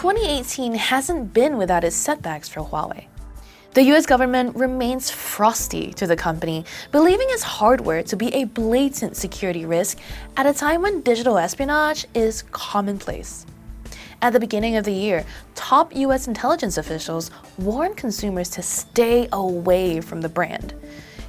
2018 hasn't been without its setbacks for Huawei. The US government remains frosty to the company, believing its hardware to be a blatant security risk at a time when digital espionage is commonplace. At the beginning of the year, top US intelligence officials warned consumers to stay away from the brand.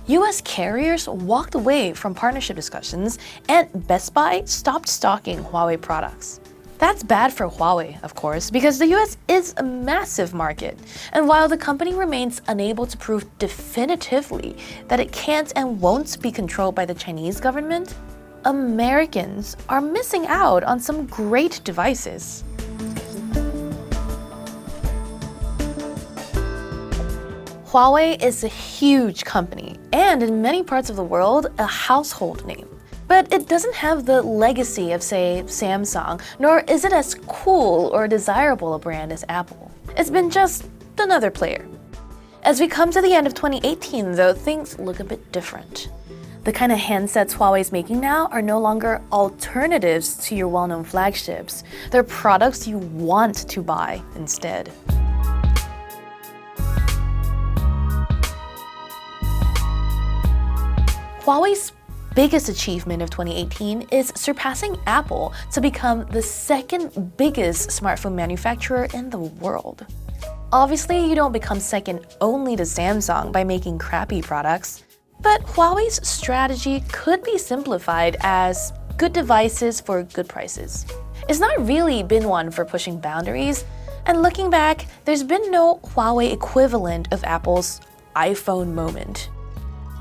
US carriers walked away from partnership discussions, and Best Buy stopped stocking Huawei products. That's bad for Huawei, of course, because the US is a massive market, and while the company remains unable to prove definitively that it can't and won't be controlled by the Chinese government, Americans are missing out on some great devices. Huawei is a huge company, and in many parts of the world, a household name. But it doesn't have the legacy of, say, Samsung, nor is it as cool or desirable a brand as Apple. It's been just another player. As we come to the end of 2018, though, things look a bit different. The kind of handsets Huawei's making now are no longer alternatives to your well-known flagships. They're products you want to buy instead. Huawei's biggest achievement of 2018 is surpassing Apple to become the second biggest smartphone manufacturer in the world. Obviously, you don't become second only to Samsung by making crappy products, but Huawei's strategy could be simplified as good devices for good prices. It's not really been one for pushing boundaries, and looking back, there's been no Huawei equivalent of Apple's iPhone moment.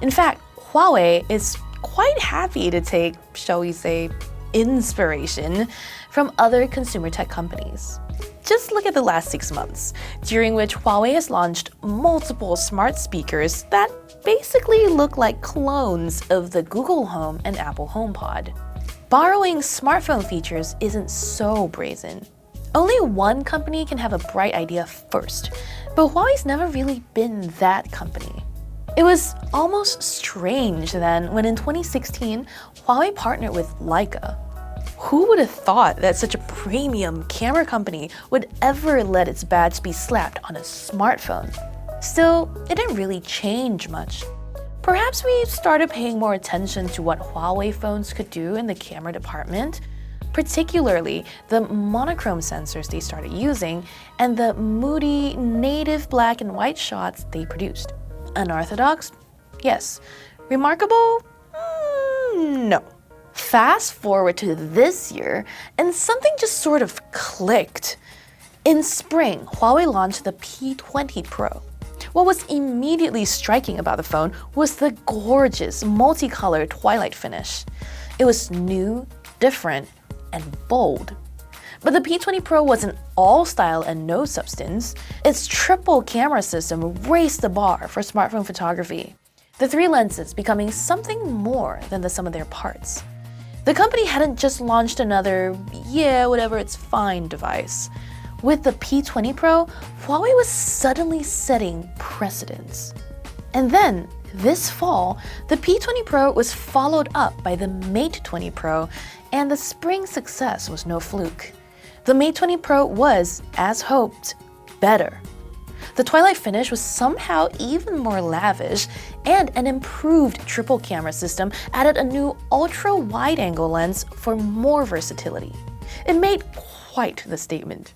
In fact, Huawei is quite happy to take, shall we say, inspiration from other consumer tech companies. Just look at the last 6 months, during which Huawei has launched multiple smart speakers that basically look like clones of the Google Home and Apple HomePod. Borrowing smartphone features isn't so brazen. Only one company can have a bright idea first, but Huawei's never really been that company. It was almost strange then when in 2016, Huawei partnered with Leica. Who would have thought that such a premium camera company would ever let its badge be slapped on a smartphone? Still, it didn't really change much. Perhaps we started paying more attention to what Huawei phones could do in the camera department, particularly the monochrome sensors they started using and the moody native black and white shots they produced. Unorthodox? Yes. Remarkable? No. Fast forward to this year, and something just sort of clicked. In spring, Huawei launched the P20 Pro. What was immediately striking about the phone was the gorgeous multicolored twilight finish. It was new, different, and bold. But the P20 Pro wasn't all style and no substance. Its triple camera system raised the bar for smartphone photography, the 3 lenses becoming something more than the sum of their parts. The company hadn't just launched another, whatever, it's fine device. With the P20 Pro, Huawei was suddenly setting precedents. And then, this fall, the P20 Pro was followed up by the Mate 20 Pro, and the spring success was no fluke. The Mate 20 Pro was, as hoped, better. The twilight finish was somehow even more lavish, and an improved triple camera system added a new ultra-wide-angle lens for more versatility. It made quite the statement.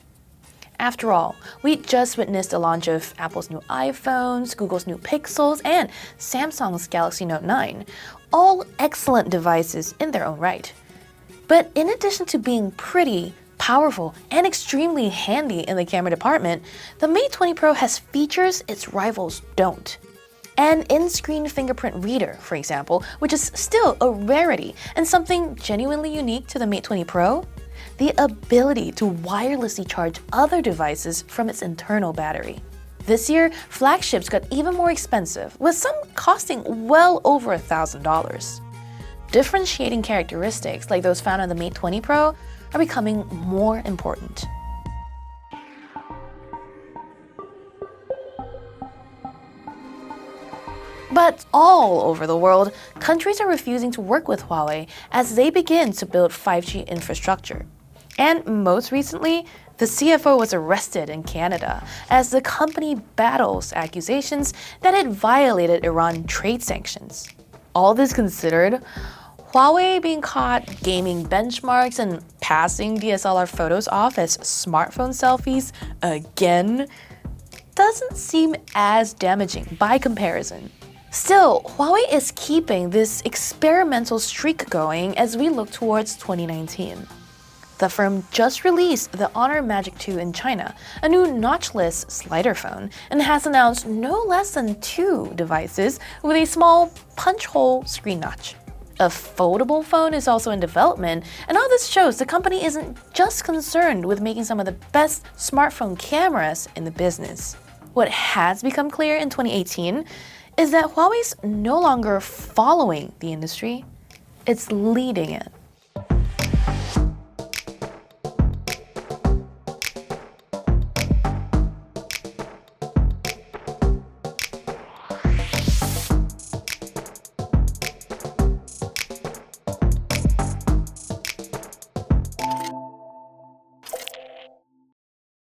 After all, we just witnessed the launch of Apple's new iPhones, Google's new Pixels, and Samsung's Galaxy Note 9, all excellent devices in their own right. But in addition to being pretty, powerful, and extremely handy in the camera department, the Mate 20 Pro has features its rivals don't. An in-screen fingerprint reader, for example, which is still a rarity and something genuinely unique to the Mate 20 Pro. The ability to wirelessly charge other devices from its internal battery. This year, flagships got even more expensive, with some costing well over $1,000. Differentiating characteristics like those found on the Mate 20 Pro are becoming more important. But all over the world, countries are refusing to work with Huawei as they begin to build 5G infrastructure. And most recently, The CFO was arrested in Canada as the company battles accusations that it violated Iran trade sanctions. All this considered, Huawei being caught gaming benchmarks and passing DSLR photos off as smartphone selfies again doesn't seem as damaging by comparison. Still, Huawei is keeping this experimental streak going as we look towards 2019. The firm just released the Honor Magic 2 in China, a new notchless slider phone, and has announced no less than 2 devices with a small punch-hole screen notch. A foldable phone is also in development, and all this shows the company isn't just concerned with making some of the best smartphone cameras in the business. What has become clear in 2018 is that Huawei's no longer following the industry, it's leading it.